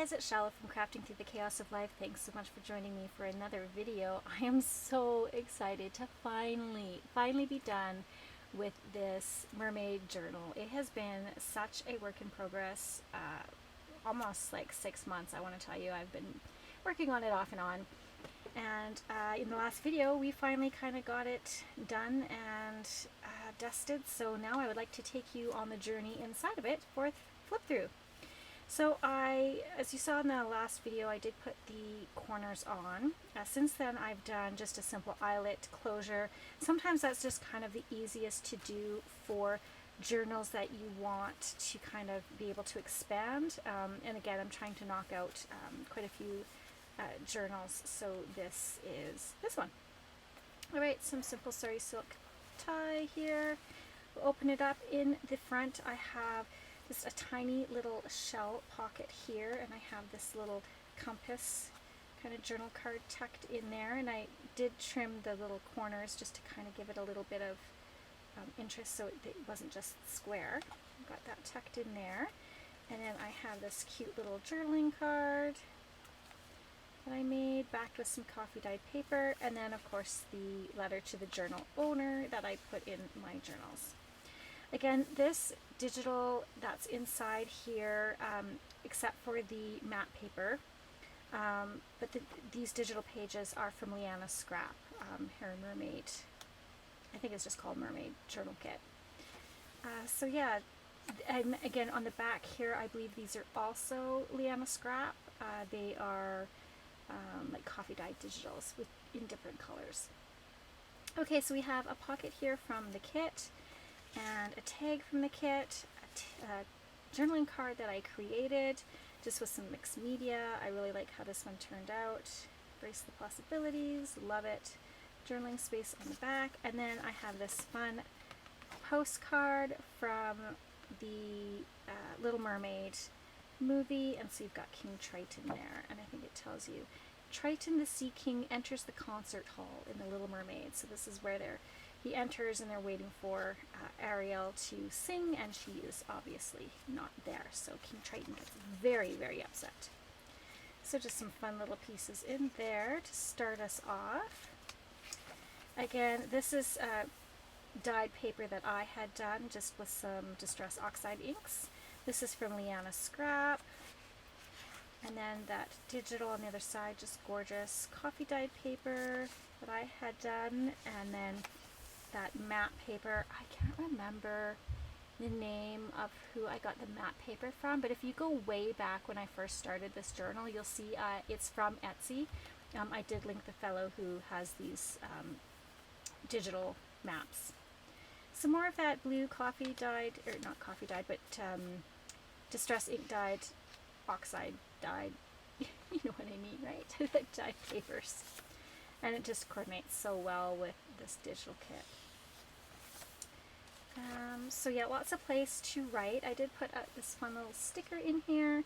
guys, it's Chala from Crafting Through the Chaos of Life. Thanks so much for joining me for another video. I am so excited to finally be done with this mermaid journal. It has been such a work in progress, almost like 6 months, I want to tell you. I've been working on it off and on. And in the last video, we finally kind of got it done and dusted. So now I would like to take you on the journey inside of it for a flip through. So as you saw in the last video, I did put the corners on. Since then, I've done just a simple eyelet closure. Sometimes that's just kind of the easiest to do for journals that you want to kind of be able to expand. And again, I'm trying to knock out quite a few journals, so this is this one. All right, some simple sari silk tie here. We'll open it up. In the front, I have just a tiny little shell pocket here, and I have this little compass kind of journal card tucked in there, and I did trim the little corners just to kind of give it a little bit of interest so it wasn't just square. Got that tucked in there. And then I have this cute little journaling card that I made, backed with some coffee dyed paper, and then of course the letter to the journal owner that I put in my journals. Again, this digital that's inside here, except for the matte paper, but these digital pages are from Leanna's scrap, her mermaid, I think it's just called Mermaid Journal Kit. So yeah, and again on the back here, I believe these are also Leanna scrap. They are like coffee dyed digitals in different colors. Okay, so we have a pocket here from the kit, and a tag from the kit, a journaling card that I created just with some mixed media. I really like how this one turned out. Embrace the possibilities, love it. Journaling space on the back, and then I have this fun postcard from the Little Mermaid movie, and so you've got King Triton there, and I think it tells you Triton the Sea King enters the concert hall in the Little Mermaid. So this is where he enters, and they're waiting for Ariel to sing, and she is obviously not there. So King Triton gets very, very upset. So just some fun little pieces in there to start us off. Again, this is dyed paper that I had done just with some Distress Oxide inks. This is from Leanna Scrap. And then that digital on the other side, just gorgeous coffee dyed paper that I had done. And then that matte paper, I can't remember the name of who I got the matte paper from, but if you go way back when I first started this journal, you'll see it's from Etsy. I did link the fellow who has these digital maps. Some more of that blue coffee dyed, or not coffee dyed, but Distress ink dyed, oxide dyed, you know what I mean, right? The dyed papers. And it just coordinates so well with this digital kit. So yeah, lots of place to write. I did put this fun little sticker in here.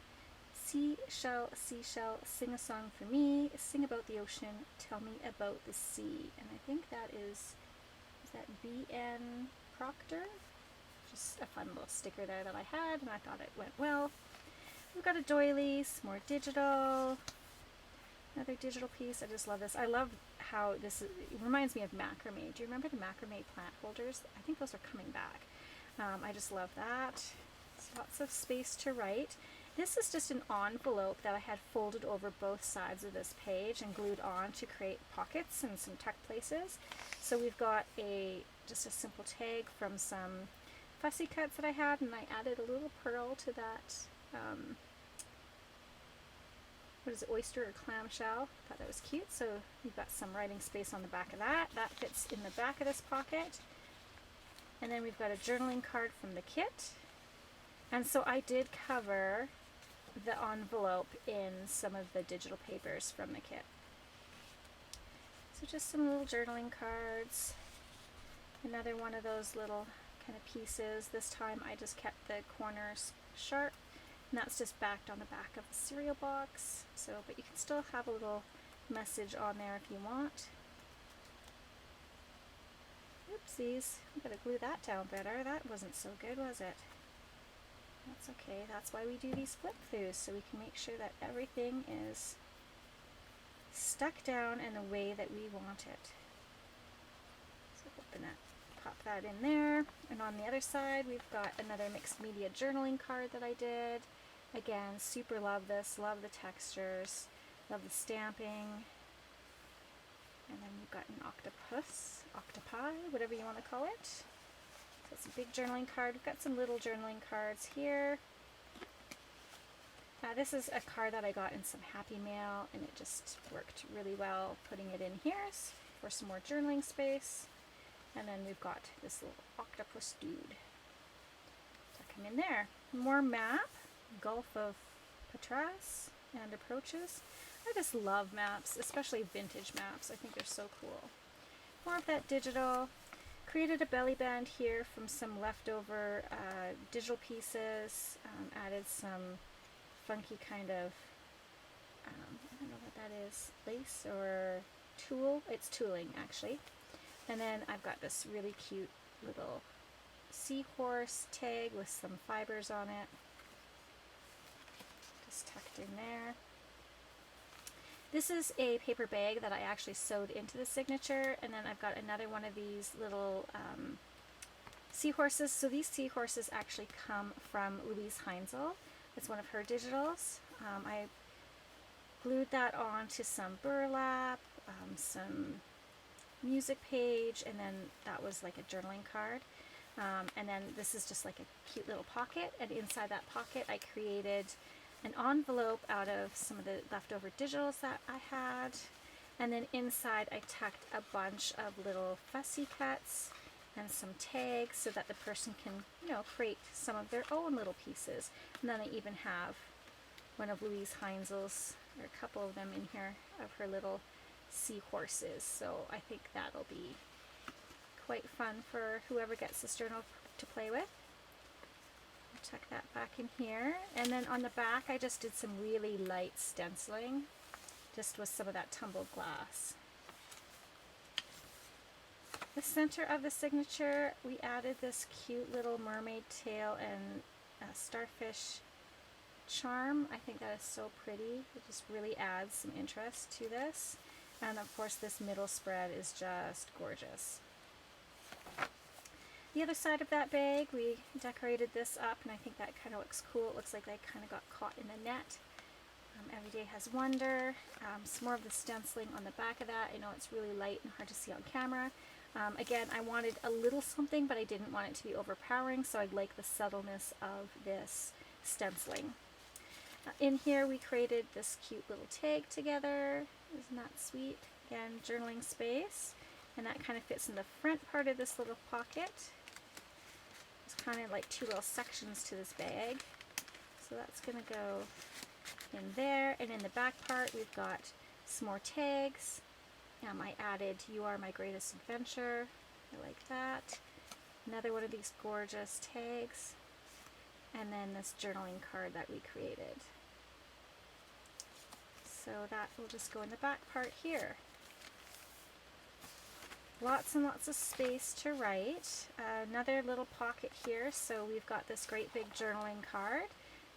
Seashell, sing a song for me, sing about the ocean, tell me about the sea. And I think that is that B.N. Proctor? Just a fun little sticker there that I had, and I thought it went well. We've got a doily, some more digital, another digital piece. I just love this. I love how this is, it reminds me of macrame. Do you remember the macrame plant holders? I think those are coming back. I just love that. So lots of space to write. This is just an envelope that I had folded over both sides of this page and glued on to create pockets and some tuck places. So we've got just a simple tag from some fussy cuts that I had, and I added a little pearl to that, what is it, oyster or clamshell. Thought that was cute. So we've got some writing space on the back of that. That fits in the back of this pocket. And then we've got a journaling card from the kit. And so I did cover the envelope in some of the digital papers from the kit. So just some little journaling cards. Another one of those little kind of pieces. This time I just kept the corners sharp, and that's just backed on the back of the cereal box. So, but you can still have a little message on there if you want. Oopsies, I'm gonna glue that down better. That wasn't so good, was it? That's okay. That's why we do these flip throughs, so we can make sure that everything is stuck down in the way that we want it. So open that, pop that in there. And on the other side, we've got another mixed media journaling card that I did. Again, super love this, love the textures, love the stamping. And then we've got an octopus, octopi, whatever you want to call it. So it's a big journaling card. We've got some little journaling cards here. This is a card that I got in some Happy Mail, and it just worked really well putting it in here for some more journaling space. And then we've got this little octopus dude. Tuck him in there. More map, Gulf of Patras and approaches. I just love maps, especially vintage maps. I think they're so cool. More of that digital. Created a belly band here from some leftover digital pieces. Added some funky kind of, I don't know what that is, lace or tulle. It's tooling actually. And then I've got this really cute little seahorse tag with some fibers on it. Just tucked in there. This is a paper bag that I actually sewed into the signature, and then I've got another one of these little seahorses. So these seahorses actually come from Louise Heinzel. It's one of her digitals. I glued that onto some burlap, some music page, and then that was like a journaling card. And then this is just like a cute little pocket, and inside that pocket I created an envelope out of some of the leftover digitals that I had, and then inside I tucked a bunch of little fussy cuts and some tags so that the person can, you know, create some of their own little pieces. And then I even have one of Louise Heinzel's, or a couple of them in here, of her little seahorses. So I think that'll be quite fun for whoever gets this journal to play with. Tuck that back in here, and then on the back I just did some really light stenciling, just with some of that tumbled glass. The center of the signature, we added this cute little mermaid tail and starfish charm. I think that is so pretty. It just really adds some interest to this. And of course this middle spread is just gorgeous. The other side of that bag, we decorated this up, and I think that kind of looks cool. It looks like they kind of got caught in the net. Every Day Has Wonder. Some more of the stenciling on the back of that. I know it's really light and hard to see on camera. Again, I wanted a little something, but I didn't want it to be overpowering, so I like the subtleness of this stenciling. In here we created this cute little tag together. Isn't that sweet? Again, journaling space. And that kind of fits in the front part of this little pocket. It's kind of like two little sections to this bag. So that's going to go in there. And in the back part we've got some more tags. I added You Are My Greatest Adventure. I like that. Another one of these gorgeous tags. And then this journaling card that we created. So that will just go in the back part here. Lots and lots of space to write. Another little pocket here, so we've got this great big journaling card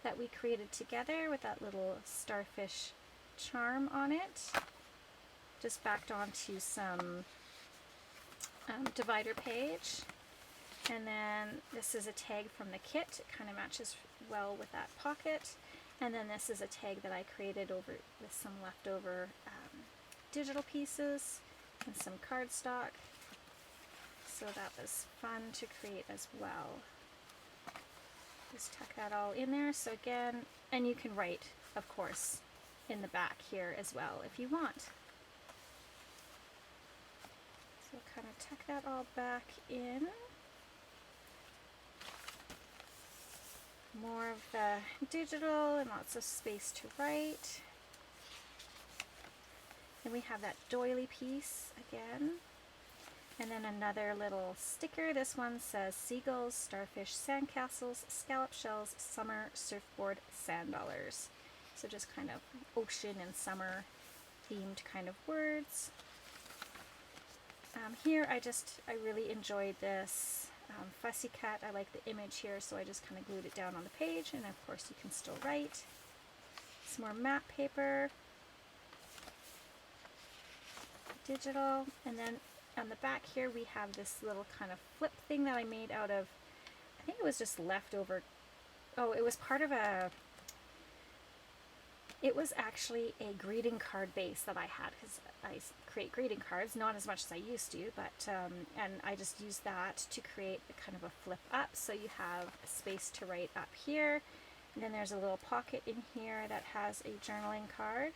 that we created together with that little starfish charm on it. Just backed onto some divider page. And then this is a tag from the kit. It kind of matches well with that pocket. And then this is a tag that I created over with some leftover digital pieces and some cardstock. So that was fun to create as well. Just tuck that all in there. So again, and you can write, of course, in the back here as well if you want. So kind of tuck that all back in. More of the digital and lots of space to write. Then we have that doily piece again. And then another little sticker. This one says Seagulls, Starfish, Sandcastles, Scallop Shells, Summer, Surfboard, Sand Dollars. So just kind of ocean and summer themed kind of words. Here I really enjoyed this fussy cut. I like the image here, so I just kind of glued it down on the page, and of course you can still write. Some more map paper, digital, and then on the back here we have this little kind of flip thing that I made out of, I think it was just leftover, oh, it was part of a, it was actually a greeting card base that I had, because I create greeting cards, not as much as I used to, but, and I just used that to create a kind of a flip up, so you have a space to write up here, and then there's a little pocket in here that has a journaling card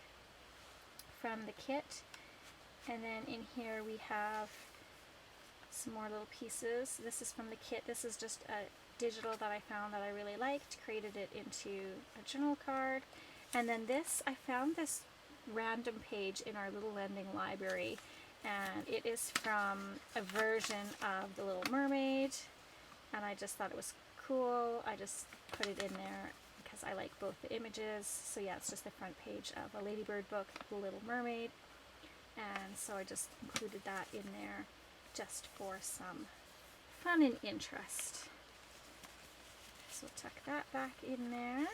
from the kit. And then in here we have some more little pieces. This is from the kit. This is just a digital that I found that I really liked, created it into a journal card. And then this, I found this random page in our little lending library, and it is from a version of The Little Mermaid, and I just thought it was cool. I just put it in there because I like both the images. So yeah, it's just the front page of a ladybird book, The Little Mermaid. And so I just included that in there just for some fun and interest. So tuck that back in there.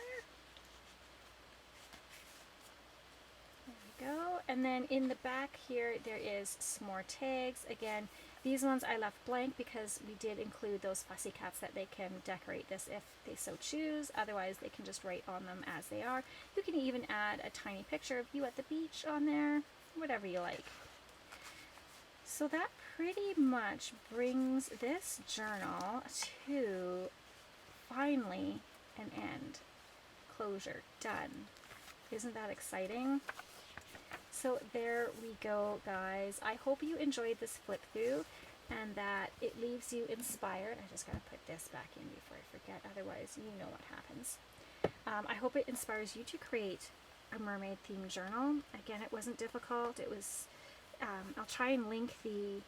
There we go. And then in the back here there is some more tags. Again, these ones I left blank because we did include those fussy cats that they can decorate this if they so choose. Otherwise they can just write on them as they are. You can even add a tiny picture of you at the beach on there. Whatever you like. So that pretty much brings this journal to finally an end. Closure. Done. Isn't that exciting? So there we go, guys. I hope you enjoyed this flip through and that it leaves you inspired. I just gotta put this back in before I forget, otherwise you know what happens. I hope it inspires you to create a mermaid themed journal. Again, it wasn't difficult. It was, I'll try and link the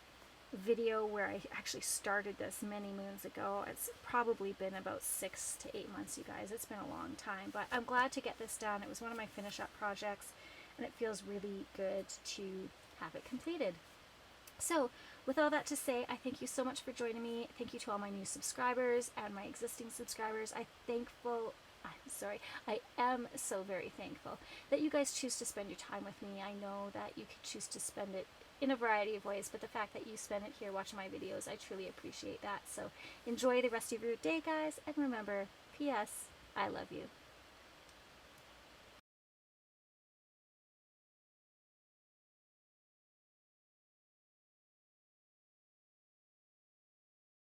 video where I actually started this many moons ago. It's probably been about 6 to 8 months, you guys. It's been a long time, but I'm glad to get this done. It was one of my finish up projects, and it feels really good to have it completed. So with all that to say, I thank you so much for joining me. Thank you to all my new subscribers and my existing subscribers. I am so very thankful that you guys choose to spend your time with me. I know that you could choose to spend it in a variety of ways, but the fact that you spend it here watching my videos, I truly appreciate that. So enjoy the rest of your day, guys, and remember, P.S. I love you.